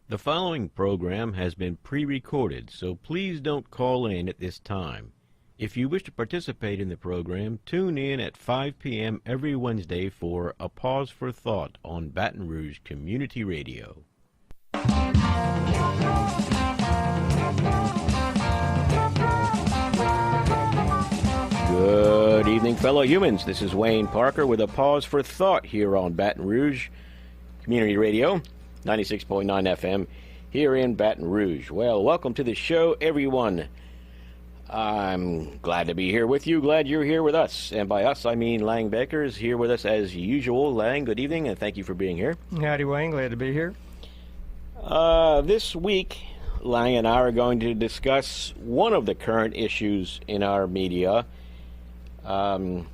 The following program has been pre-recorded, so please don't call in at this time. If you wish to participate in the program, tune in at 5 p.m. every Wednesday for A Pause for Thought on Baton Rouge Community Radio. Good evening, fellow humans. This is Wayne Parker with A Pause for Thought here on Baton Rouge Community Radio. 96.9 FM here in Baton Rouge. Well, welcome to the show, everyone. I'm glad to be here with you. Glad you're here with us. And by us, I mean Lang Baker is here with us as usual. Lang, good evening, and thank you for being here. Howdy, Wayne. Glad to be here. This week, Lang and I are going to discuss one of the current issues in our media, the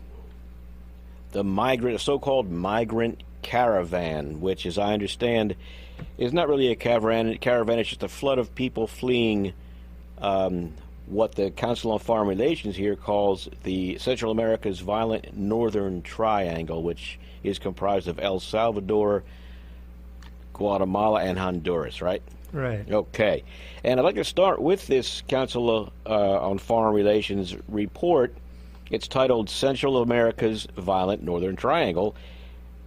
so-called migrant caravan, which, as I understand, is not really a caravan. It's just a flood of people fleeing what the Council on Foreign Relations here calls the Central America's violent Northern Triangle, which is comprised of El Salvador, Guatemala, and Honduras, right? Right. Okay. And I'd like to start with this Council on Foreign Relations report. It's titled Central America's Violent Northern Triangle.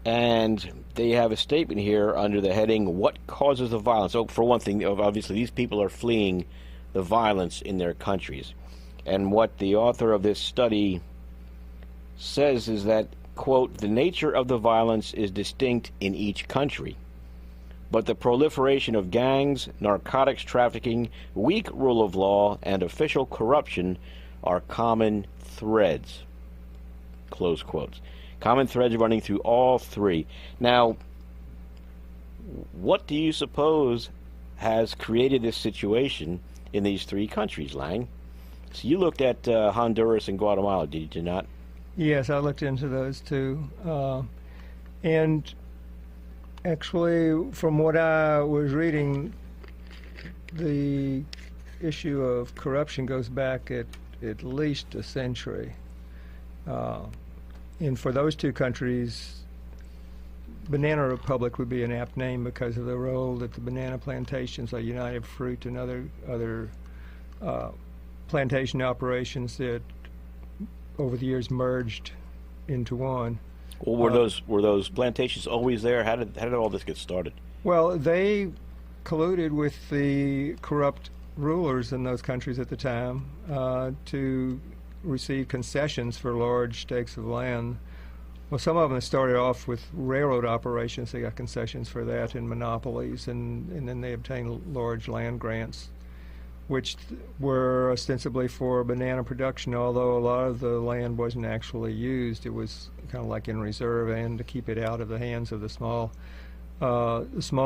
And they have a statement here under the heading, What Causes the Violence? So, for one thing, obviously, these people are fleeing the violence in their countries. And what the author of this study says is that, quote, the nature of the violence is distinct in each country, but the proliferation of gangs, narcotics trafficking, weak rule of law, and official corruption are common threads, close quotes. Common threads running through all three. Now, what do you suppose has created this situation in these three countries, Lang? So you looked at Honduras and Guatemala, did you not? Yes, I looked into those too. And actually, from what I was reading, the issue of corruption goes back at least a century. And for those two countries, Banana Republic would be an apt name because of the role that the banana plantations, like United Fruit and other plantation operations that over the years merged into one. Well, were those plantations always there? How did all this get started? Well, they colluded with the corrupt rulers in those countries at the time to receive concessions for large stakes of land. Well, some of them started off with railroad operations. They got concessions for that and monopolies, and then they obtained large land grants, which were ostensibly for banana production, although a lot of the land wasn't actually used. It was kind of like in reserve and to keep it out of the hands of the small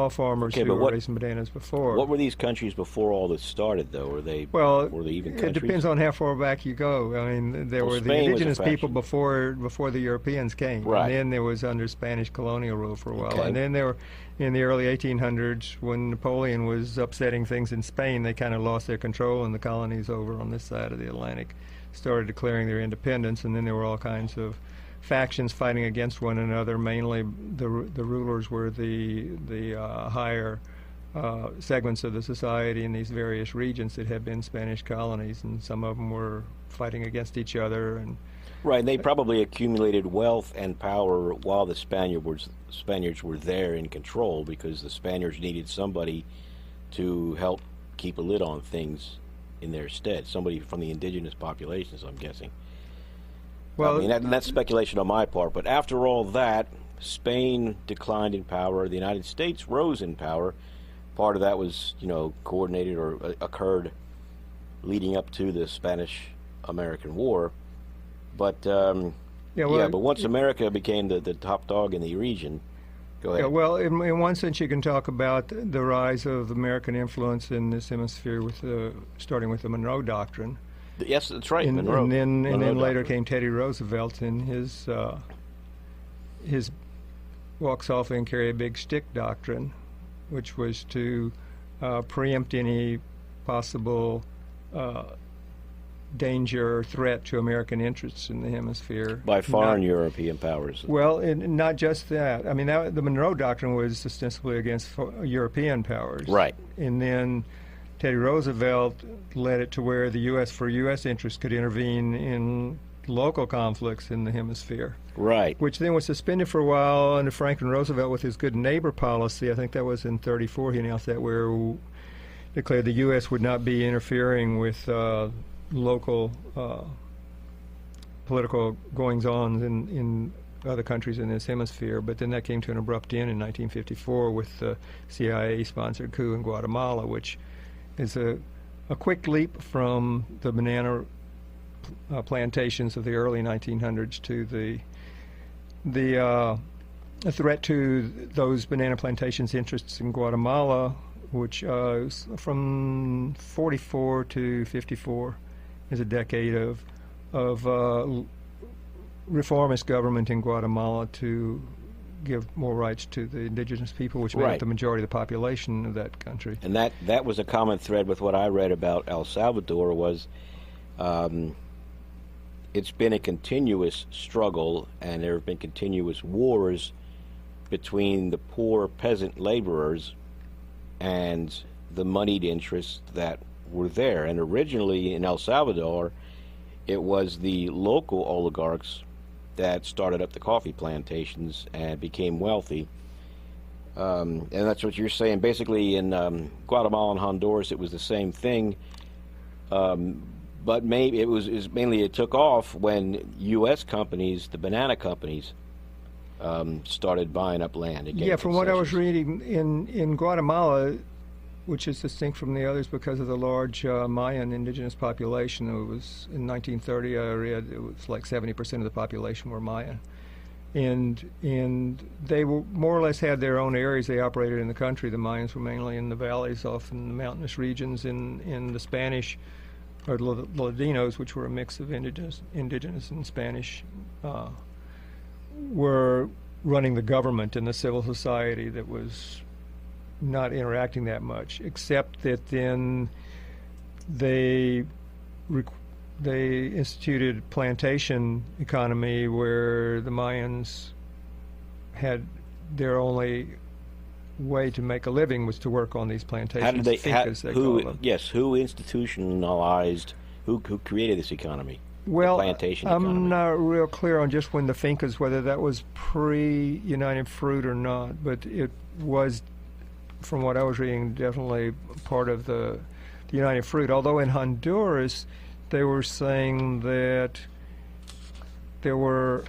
farmers who were raising bananas before. What were these countries before all this started, though? Were they even countries? It depends on how far back you go. I mean, there were the indigenous people before the Europeans came. Right. And then there was under Spanish colonial rule for a while. Okay. And then there were, in the early 1800s, when Napoleon was upsetting things in Spain, they kind of lost their control, and the colonies over on this side of the Atlantic started declaring their independence, and then there were all kinds of factions fighting against one another. Mainly the rulers were the higher segments of the society in these various regions that had been Spanish colonies, and some of them were fighting against each other. And right, and they probably accumulated wealth and power while the Spaniards were there in control, because the Spaniards needed somebody to help keep a lid on things in their stead, somebody from the indigenous populations, I'm guessing. Well, I mean, that's speculation on my part, but after all that, Spain declined in power, the United States rose in power. Part of that was, coordinated or occurred leading up to the Spanish-American War. But, but once America became the top dog in the region, go ahead. Yeah, well, in one sense, you can talk about the rise of American influence in this hemisphere starting with the Monroe Doctrine. Yes, that's right. Monroe. And then later came Teddy Roosevelt and his walk softly and carry a big stick doctrine, which was to preempt any possible danger or threat to American interests in the hemisphere. By foreign European powers. Well, and not just that. I mean, the Monroe Doctrine was ostensibly against European powers. Right. And then Teddy Roosevelt led it to where the U.S., for U.S. interests, could intervene in local conflicts in the hemisphere. Right. Which then was suspended for a while under Franklin Roosevelt with his good neighbor policy. I think that was in 1934 he announced that, where declared the U.S. would not be interfering with local political goings-on in other countries in this hemisphere. But then that came to an abrupt end in 1954 with the CIA-sponsored coup in Guatemala, which is a quick leap from the banana plantations of the early 1900s to the threat to those banana plantations' interests in Guatemala, which from 44 to 54 is a decade of reformist government in Guatemala to give more rights to the indigenous people, which made up the majority of the population of that country. And that was a common thread with what I read about El Salvador was it's been a continuous struggle, and there have been continuous wars between the poor peasant laborers and the moneyed interests that were there. And originally in El Salvador, it was the local oligarchs that started up the coffee plantations and became wealthy. And that's what you're saying. Basically, in Guatemala and Honduras, it was the same thing. But maybe it took off when U.S. companies, the banana companies, started buying up land. Yeah, from what I was reading, in Guatemala, which is distinct from the others because of the large Mayan indigenous population. It was in 1930, I read, it was like 70% of the population were Mayan. And they were more or less had their own areas they operated in the country. The Mayans were mainly in the valleys, off in the mountainous regions. In the Spanish, or the Ladinos, which were a mix of indigenous and Spanish, were running the government and the civil society that was not interacting that much, except that then they instituted plantation economy where the Mayans had their only way to make a living was to work on these plantations. How did they? Call them. Yes, who institutionalized? Who created this economy? Well, plantation I'm economy? not real clear on just when the Fincas, whether that was pre-United Fruit or not, but it was, from what I was reading, definitely part of the United Fruit. Although in Honduras, they were saying that there were,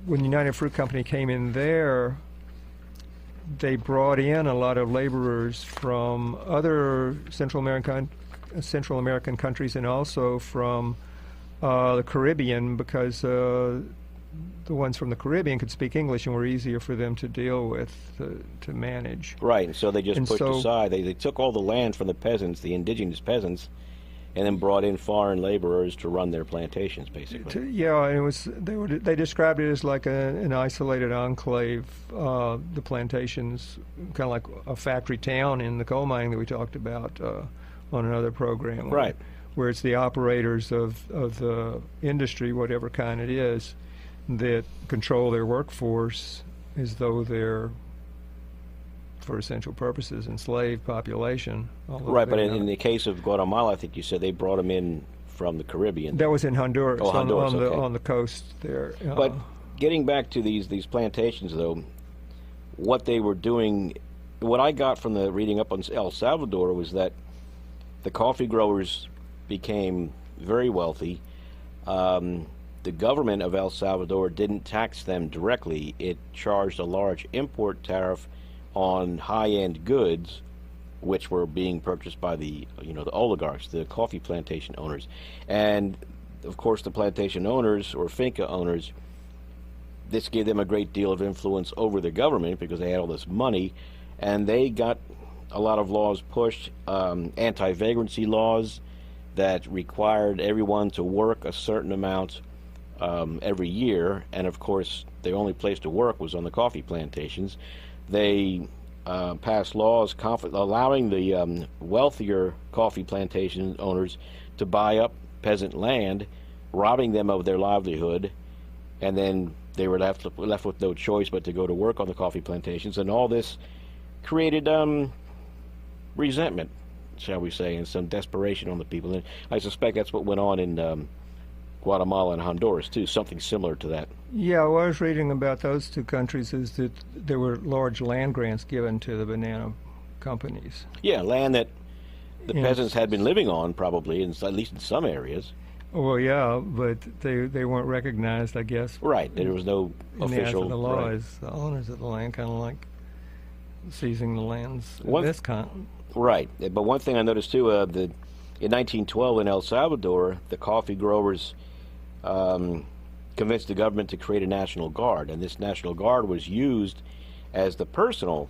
when the United Fruit Company came in there, they brought in a lot of laborers from other Central American countries and also from the Caribbean, because the ones from the Caribbean could speak English and were easier for them to deal with, to manage. Right, and so they just pushed aside. They took all the land from the peasants, the indigenous peasants, and then brought in foreign laborers to run their plantations, basically. Yeah, and it was they described it as like an isolated enclave. The plantations, kind of like a factory town in the coal mining that we talked about on another program. Right. Where it's the operators of the industry, whatever kind it is, that control their workforce as though they're, for essential purposes, enslaved population. Right, but in the case of Guatemala, I think you said they brought them in from the Caribbean. That was in Honduras, oh, Honduras on the coast there. But getting back to these plantations, though, what they were doing, what I got from the reading up on El Salvador was that the coffee growers became very wealthy. The government of El Salvador didn't tax them directly. It charged a large import tariff on high-end goods, which were being purchased by the oligarchs, the coffee plantation owners. And of course the plantation owners, or finca owners, this gave them a great deal of influence over the government because they had all this money, and they got a lot of laws pushed, anti-vagrancy laws that required everyone to work a certain amount every year, and of course the only place to work was on the coffee plantations. They passed laws allowing the wealthier coffee plantation owners to buy up peasant land, robbing them of their livelihood, and then they were left with no choice but to go to work on the coffee plantations. And all this created resentment, shall we say, and some desperation on the people. And I suspect that's what went on in Guatemala and Honduras too, something similar to that. Yeah, what I was reading about those two countries is that there were large land grants given to the banana companies. Yeah, land that the peasants had been living on, probably, at least in some areas. Well, yeah, but they weren't recognized, I guess. Right, there was no official. In the law right. as the owners of the land, kind of like seizing the lands of this kind. Right, but one thing I noticed too, in 1912 in El Salvador, the coffee growers convinced the government to create a National Guard, and this National Guard was used as the personal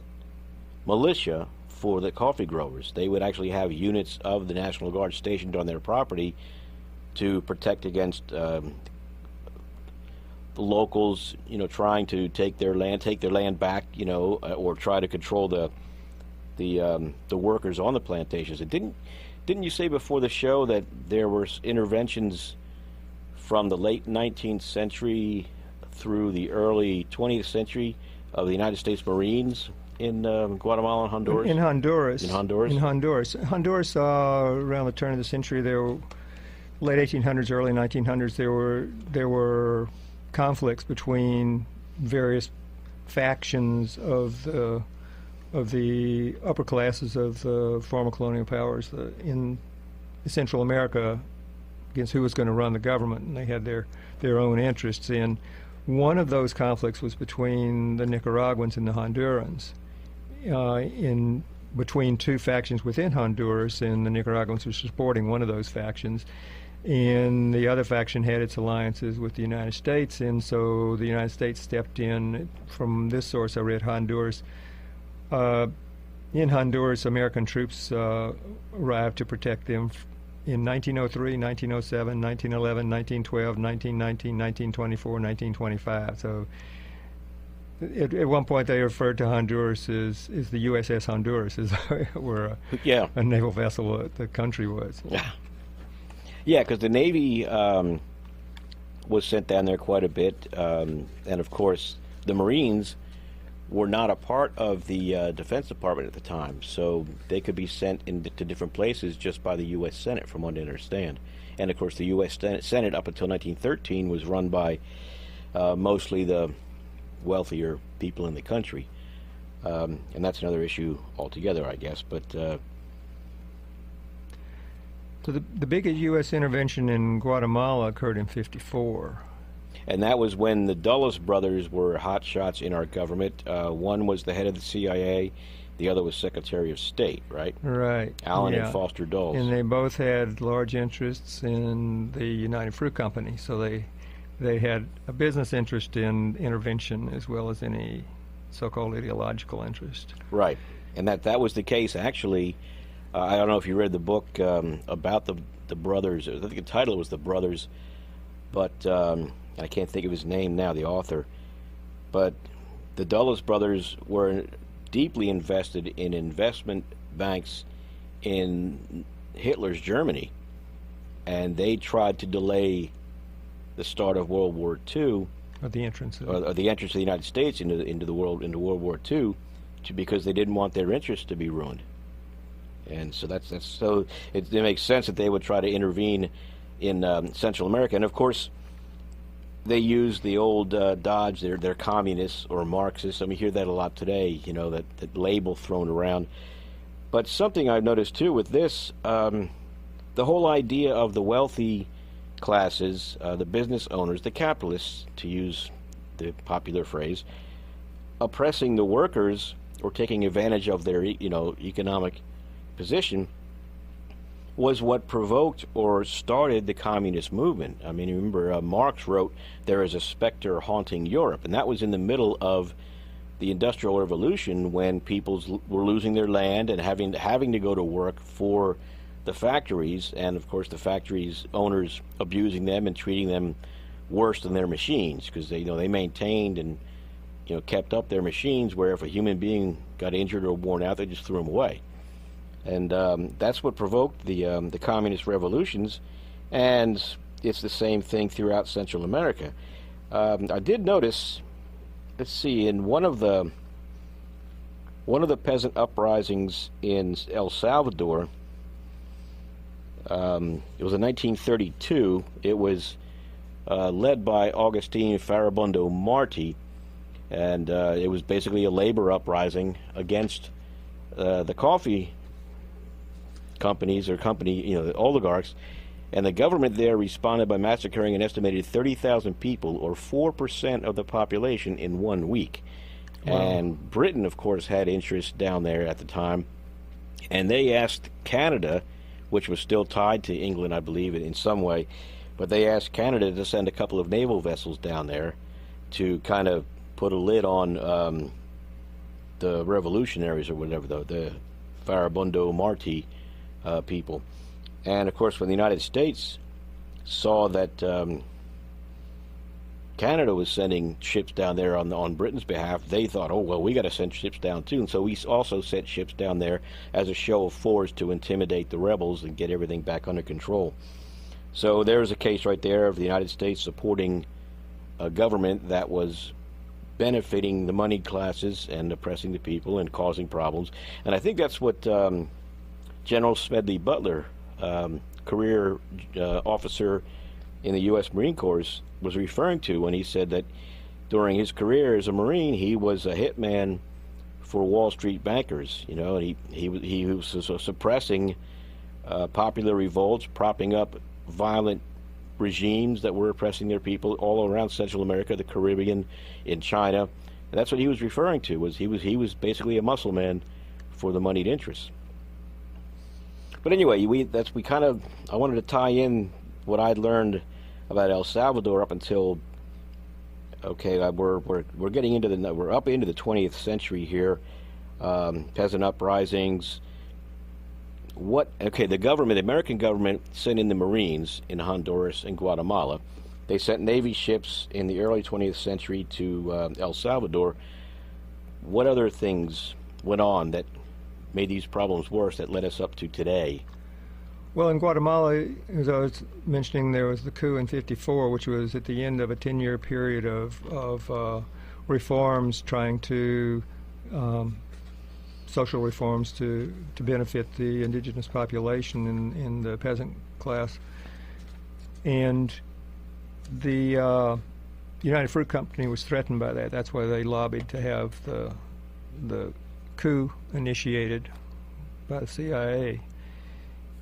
militia for the coffee growers. They would actually have units of the National Guard stationed on their property to protect against the locals, trying to take their land back, or try to control the workers on the plantations. And didn't you say before the show that there were interventions from the late 19th century through the early 20th century of the United States Marines in Guatemala and Honduras? In Honduras. Honduras, around the turn of the century, there were late 1800s, early 1900s. There were conflicts between various factions of the upper classes of the former colonial powers in Central America against who was going to run the government, and they had their own interests in. One of those conflicts was between the Nicaraguans and the Hondurans, between two factions within Honduras, and the Nicaraguans were supporting one of those factions, and the other faction had its alliances with the United States, and so the United States stepped in. From this source I read, Honduras. In Honduras, American troops arrived to protect them in 1903, 1907, 1911, 1912, 1919, 1924, 1925. So at one point they referred to Honduras as the USS Honduras, as where a naval vessel the country was. Yeah, because the Navy was sent down there quite a bit, and of course the Marines were not a part of the Defense Department at the time, so they could be sent to different places just by the U.S. Senate, from what I understand. And of course the U.S. Senate up until 1913 was run by mostly the wealthier people in the country, and that's another issue altogether, I guess. But so the biggest U.S. intervention in Guatemala occurred in '54. And that was when the Dulles brothers were hot shots in our government. One was the head of the CIA, the other was Secretary of State, right? Right. Allen and Foster Dulles. And they both had large interests in the United Fruit Company, so they had a business interest in intervention as well as any so-called ideological interest. Right. And that was the case, actually. I don't know if you read the book about the brothers. I think the title was The Brothers, but I can't think of his name now, the author. But the Dulles brothers were deeply invested in investment banks in Hitler's Germany, and they tried to delay the start of World War II, or the entrance of the United States into World War II, because they didn't want their interests to be ruined. And so it makes sense that they would try to intervene in Central America. And of course, they use the old dodge. They're communists or Marxists. I mean, you hear that a lot today, that label thrown around. But something I've noticed too with this, the whole idea of the wealthy classes, the business owners, the capitalists, to use the popular phrase, oppressing the workers or taking advantage of their economic position, was what provoked or started the communist movement. I mean, remember, Marx wrote, "There is a specter haunting Europe," and that was in the middle of the Industrial Revolution, when people were losing their land and having to go to work for the factories, and of course the factories owners abusing them and treating them worse than their machines, because they maintained and kept up their machines, where if a human being got injured or worn out, they just threw them away. And that's what provoked the communist revolutions, and it's the same thing throughout Central America. I did notice, let's see, in one of the peasant uprisings in El Salvador, it was in 1932. It was led by Agustin Farabundo Marti, and it was basically a labor uprising against the coffee companies, or the oligarchs, and the government there responded by massacring an estimated 30,000 people, or 4% of the population, in 1 week. Wow. And Britain, of course, had interest down there at the time, and they asked Canada, which was still tied to England, I believe, in some way, but they asked Canada to send a couple of naval vessels down there to kind of put a lid on the revolutionaries, or whatever, the Farabundo Marti people. And of course, when the United States saw that Canada was sending ships down there on Britain's behalf, they thought, oh, well, we got to send ships down too. And so we also sent ships down there as a show of force to intimidate the rebels and get everything back under control. So there's a case right there of the United States supporting a government that was benefiting the moneyed classes and oppressing the people and causing problems. And I think that's what General Smedley Butler, career officer in the U.S. Marine Corps, was referring to when he said that during his career as a Marine, he was a hitman for Wall Street bankers. And he was suppressing popular revolts, propping up violent regimes that were oppressing their people all around Central America, the Caribbean, in China. And that's what he was referring to. He was basically a muscle man for the moneyed interests. But anyway, I wanted to tie in what I'd learned about El Salvador up until, we're getting into we're up into the 20th century here. Peasant uprisings. The American government sent in the Marines in Honduras and Guatemala. They sent Navy ships in the early 20th century to El Salvador. What other things went on that made these problems worse that led us up to today? Well, in Guatemala, as I was mentioning, there was the coup in '54, which was at the end of a 10-year period of reforms, trying to social reforms to benefit the indigenous population in the peasant class. And the United Fruit Company was threatened by that. That's why they lobbied to have the coup initiated by the CIA.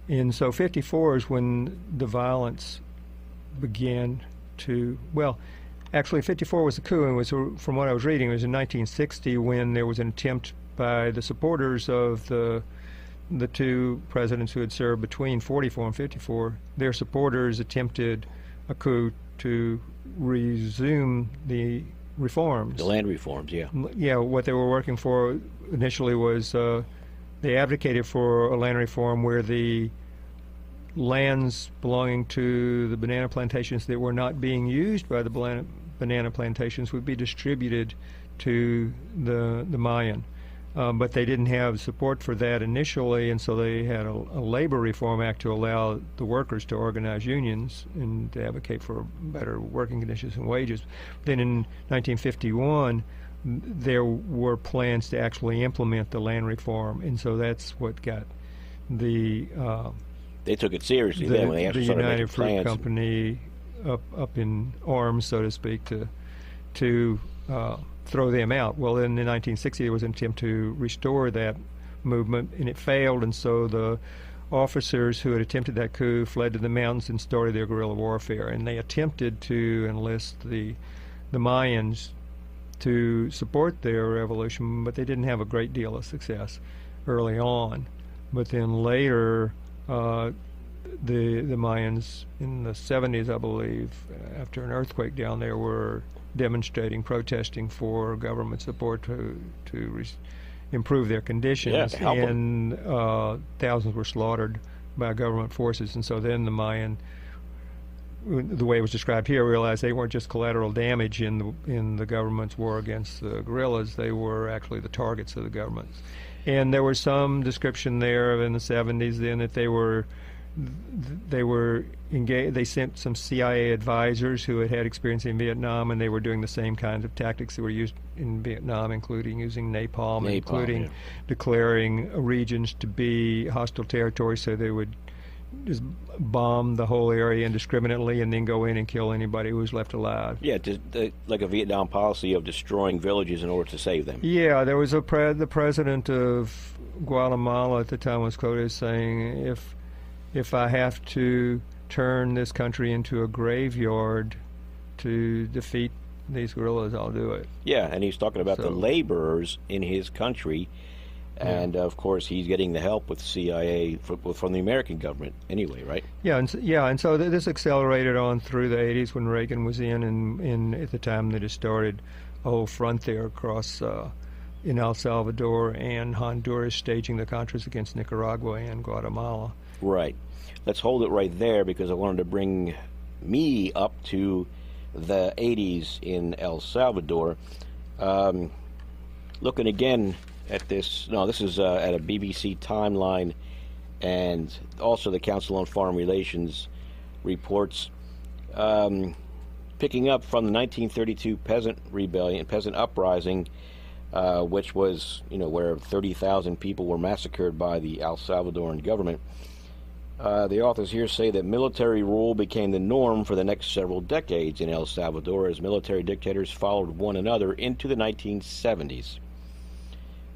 And so '54 is when the violence began to, actually '54 was the coup, and was, from what I was reading, it was in 1960 when there was an attempt by the supporters of the two presidents who had served between '44 and '54. Their supporters attempted a coup to resume the reforms. The land reforms, yeah. Yeah, what they were working for initially was they advocated for a land reform where the lands belonging to the banana plantations that were not being used by the banana plantations would be distributed to the Mayan. But they didn't have support for that initially, and so they had a labor reform act to allow the workers to organize unions and to advocate for better working conditions and wages. Then in 1951, there were plans to actually implement the land reform, and so that's what got the they took it seriously then when they actually started making plans. The United Fruit Company up in arms, so to speak, to throw them out. Well, in the 1960s, there was an attempt to restore that movement, and it failed, and so the officers who had attempted that coup fled to the mountains and started their guerrilla warfare, and they attempted to enlist the Mayans to support their revolution, but they didn't have a great deal of success early on. But then later, the Mayans in the 70s, I believe, after an earthquake down there, were demonstrating, protesting for government support to improve their conditions. Yeah, to help them. And thousands were slaughtered by government forces. And so then the Mayan, the way it was described here, realized they weren't just collateral damage in the government's war against the guerrillas. They were actually the targets of the government. And there was some description there in the 70s then that they were engaged. They sent some CIA advisors who had experience in Vietnam, and they were doing the same kinds of tactics that were used in Vietnam, including using napalm including declaring regions to be hostile territory, so they would just bomb the whole area indiscriminately and then go in and kill anybody who was left alive. Yeah, like a Vietnam policy of destroying villages in order to save them. Yeah, there was the president of Guatemala at the time was quoted as saying, if I have to turn this country into a graveyard to defeat these guerrillas, I'll do it. Yeah, and he's talking about the laborers in his country. And, of course, he's getting the help with CIA from the American government anyway, right? Yeah, and so this accelerated on through the 80s when Reagan was in, and at the time they just started a whole front there across in El Salvador and Honduras, staging the Contras against Nicaragua and Guatemala. Right. Let's hold it right there because I wanted to bring me up to the 80s in El Salvador. Looking again at this, this is at a BBC timeline, and also the Council on Foreign Relations reports, picking up from the 1932 peasant uprising, which was, where 30,000 people were massacred by the El Salvadoran government. The authors here say that military rule became the norm for the next several decades in El Salvador as military dictators followed one another into the 1970s.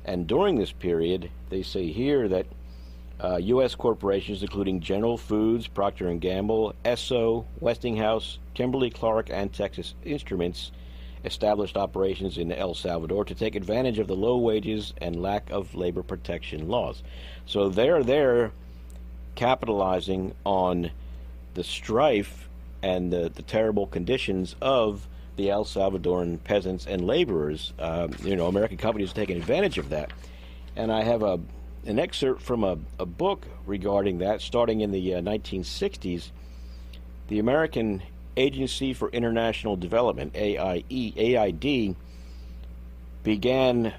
And during this period, they say here that U.S. corporations, including General Foods, Procter & Gamble, Esso, Westinghouse, Kimberly-Clark, and Texas Instruments, established operations in El Salvador to take advantage of the low wages and lack of labor protection laws. So they're there capitalizing on the strife and the terrible conditions of the El Salvadoran peasants and laborers. American companies are taking advantage of that. And I have an excerpt from a book regarding that. Starting in the 1960s, the American Agency for International Development, AID, began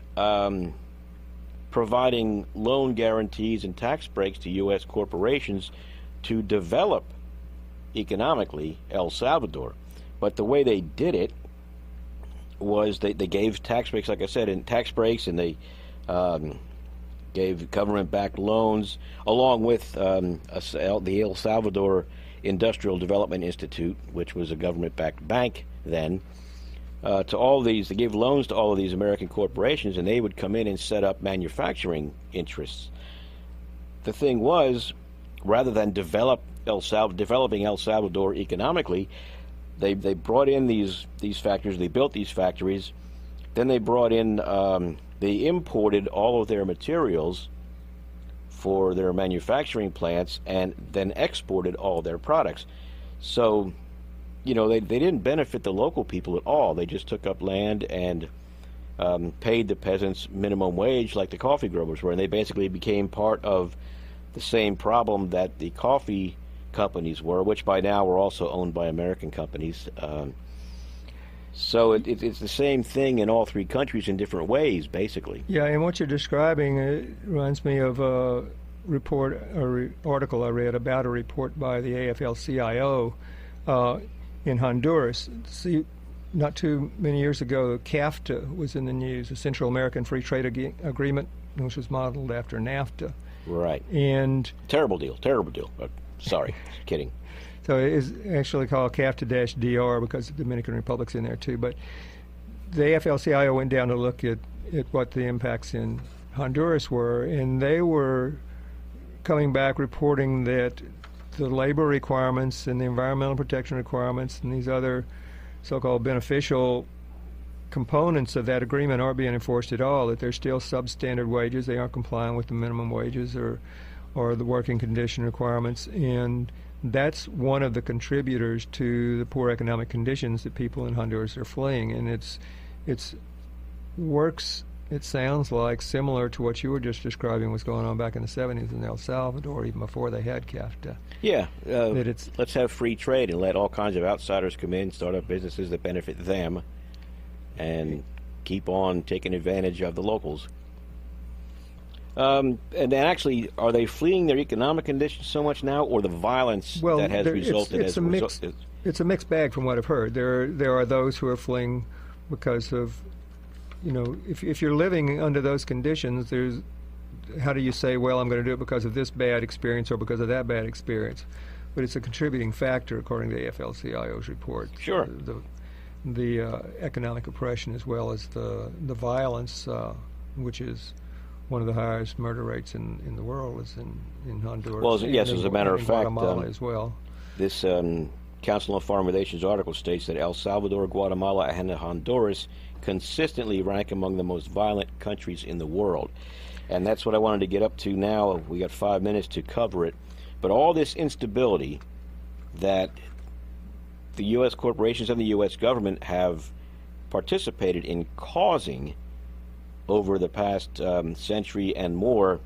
providing loan guarantees and tax breaks to U.S. corporations to develop economically El Salvador. But the way they did it was they gave tax breaks, like I said, and they gave government-backed loans, along with the El Salvador Industrial Development Institute, which was a government-backed bank then, to all these. They gave loans to all of these American corporations, and they would come in and set up manufacturing interests. The thing was, rather than developing El Salvador economically, they brought in these factories. They built these factories. Then they brought in, they imported all of their materials for their manufacturing plants, and then exported all their products. So, they didn't benefit the local people at all. They just took up land and paid the peasants minimum wage like the coffee growers were, and they basically became part of the same problem that the coffee companies were, which by now were also owned by American companies. So it's the same thing in all three countries in different ways, basically. Yeah, and what you're describing reminds me of a article I read about a report by the AFL-CIO in Honduras. See, not too many years ago, CAFTA was in the news, the Central American Free Trade Agreement, which was modeled after NAFTA. Right. And terrible deal. Sorry, kidding. So it is actually called CAFTA-DR because the Dominican Republic's in there too. But the AFL-CIO went down to look at what the impacts in Honduras were, and they were coming back reporting that the labor requirements and the environmental protection requirements and these other so-called beneficial components of that agreement aren't being enforced at all, that they're still substandard wages, they aren't complying with the minimum wages or the working condition requirements, and that's one of the contributors to the poor economic conditions that people in Honduras are fleeing. And it sounds like similar to what you were just describing was going on back in the 70s in El Salvador, even before they had CAFTA. Yeah, let's have free trade and let all kinds of outsiders come in, start up businesses that benefit them, and keep on taking advantage of the locals. And then actually, are they fleeing their economic conditions so much now, or the violence that has resulted it's as a result? It's a mixed bag from what I've heard. There are those who are fleeing because of, if you're living under those conditions, how do you say, well, I'm going to do it because of this bad experience or because of that bad experience? But it's a contributing factor, according to the AFL-CIO's report. Sure. The economic oppression as well as the violence, which is one of the highest murder rates in the world, is in Honduras. Well, yes, as a matter of fact, Guatemala as well. This Council on Foreign Relations article states that El Salvador, Guatemala, and Honduras consistently rank among the most violent countries in the world. And that's what I wanted to get up to now. We got 5 minutes to cover it. But all this instability that the U.S. corporations and the U.S. government have participated in causing over the past century and more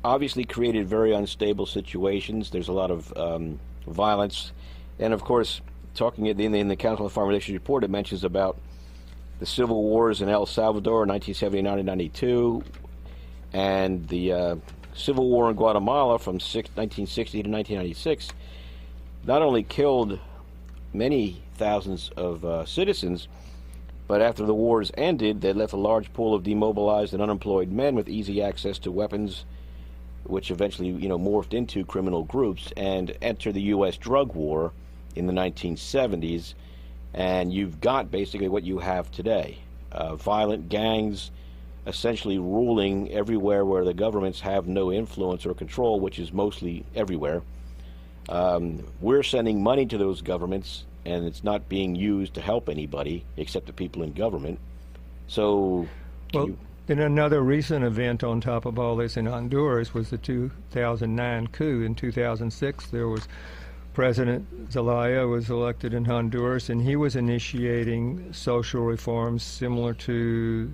obviously created very unstable situations. There's a lot of violence. And, of course, talking in the Council on Foreign Relations report, it mentions about the civil wars in El Salvador in 1979 and 92, and the civil war in Guatemala from 1960 to 1996 not only killed many thousands of citizens, but after the wars ended, they left a large pool of demobilized and unemployed men with easy access to weapons, which eventually, morphed into criminal groups and entered the U.S. drug war in the 1970s. And you've got basically what you have today. Violent gangs essentially ruling everywhere where the governments have no influence or control, which is mostly everywhere. We're sending money to those governments, and it's not being used to help anybody except the people in government. So, then another recent event on top of all this in Honduras was the 2009 coup. In 2006, there was President Zelaya was elected in Honduras, and he was initiating social reforms similar to,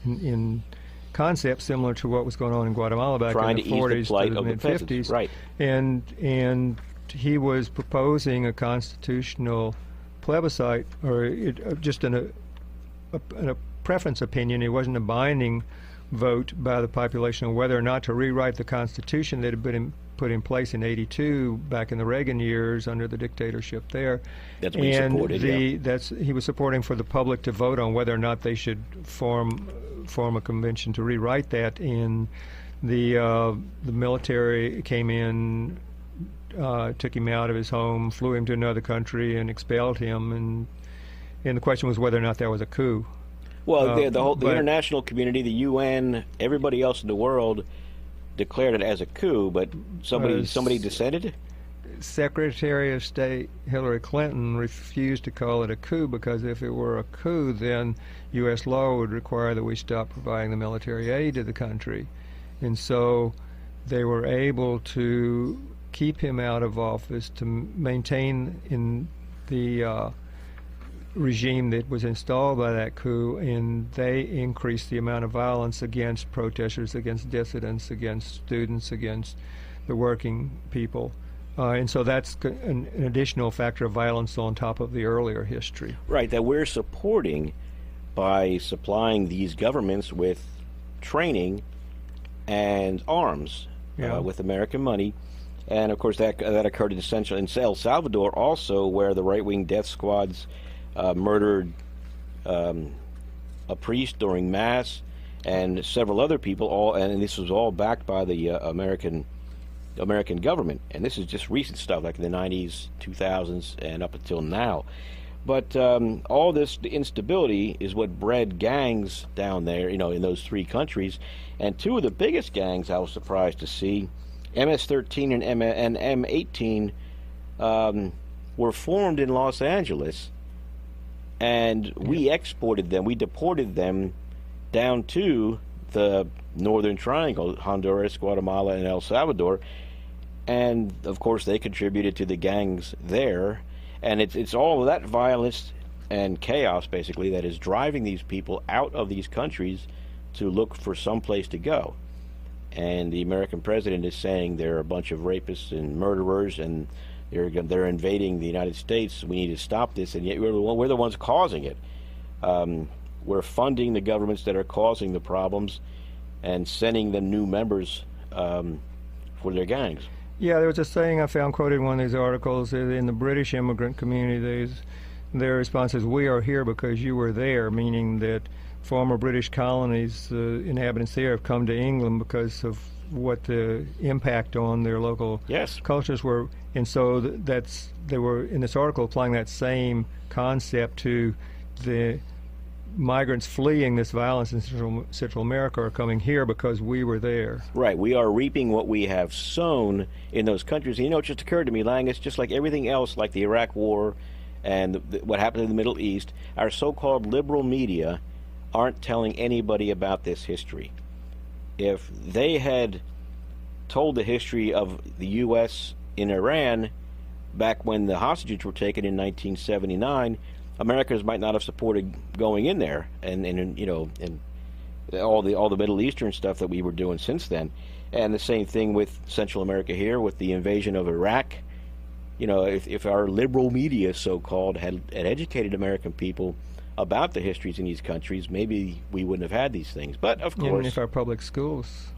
in concept, similar to what was going on in Guatemala back in the 40s to the mid-50s. Right. And he was proposing a constitutional plebiscite, or just in a preference opinion. It wasn't a binding vote by the population on whether or not to rewrite the Constitution that had been put in place in '82 back in the Reagan years under the dictatorship there. That's what he supported. He was supporting for the public to vote on whether or not they should form a convention to rewrite that. And the military came in, took him out of his home, flew him to another country, and expelled him. And the question was whether or not that was a coup. Well, the international community, the UN, everybody else in the world declared it as a coup, but somebody dissented? Secretary of State Hillary Clinton refused to call it a coup because if it were a coup, then U.S. law would require that we stop providing the military aid to the country. And so they were able to keep him out of office, to maintain in the regime that was installed by that coup, and they increased the amount of violence against protesters, against dissidents, against students, against the working people. And so that's an additional factor of violence on top of the earlier history. Right, that we're supporting by supplying these governments with training and arms with American money. And, of course, that occurred in El Salvador also, where the right-wing death squads murdered a priest during Mass and several other people, and this was all backed by the American government. And this is just recent stuff, like in the 90s, 2000s, and up until now. But all this instability is what bred gangs down there, in those three countries. And two of the biggest gangs I was surprised to see, MS-13 and M-18, were formed in Los Angeles. And we exported them, we deported them down to the Northern Triangle, Honduras, Guatemala, and El Salvador. And, of course, they contributed to the gangs there. And it's all of that violence and chaos, basically, that is driving these people out of these countries to look for some place to go. And the American president is saying they're a bunch of rapists and murderers, and they're invading the United States. We need to stop this, and yet we're the ones causing it. We're funding the governments that are causing the problems, and sending them new members for their gangs. Yeah, there was a saying I found quoted in one of these articles in the British immigrant community. Their response is, "We are here because you were there," meaning that former British colonies, the inhabitants there, have come to England because of what the impact on their local cultures were. And so they were, in this article, applying that same concept to the migrants fleeing this violence in Central America are coming here because we were there. Right. We are reaping what we have sown in those countries. And, it just occurred to me, Lang, it's just like everything else, like the Iraq War and what happened in the Middle East. Our so-called liberal media aren't telling anybody about this history. If they had told the history of the U.S. in Iran back when the hostages were taken in 1979, Americans might not have supported going in there, and all the Middle Eastern stuff that we were doing since then, and the same thing with Central America here with the invasion of Iraq. If our liberal media, so-called, had educated American people about the histories in these countries, maybe we wouldn't have had these things. But of course, even if our public schools,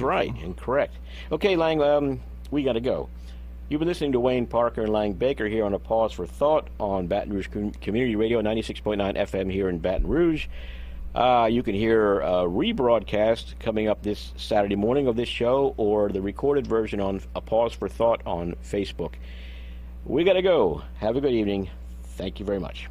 right and correct. Okay, Lang, we got to go. You've been listening to Wayne Parker and Lang Baker here on A Pause for Thought on Baton Rouge Community Radio, 96.9 FM here in Baton Rouge. You can hear a rebroadcast coming up this Saturday morning of this show, or the recorded version on A Pause for Thought on Facebook. We got to go. Have a good evening. Thank you very much.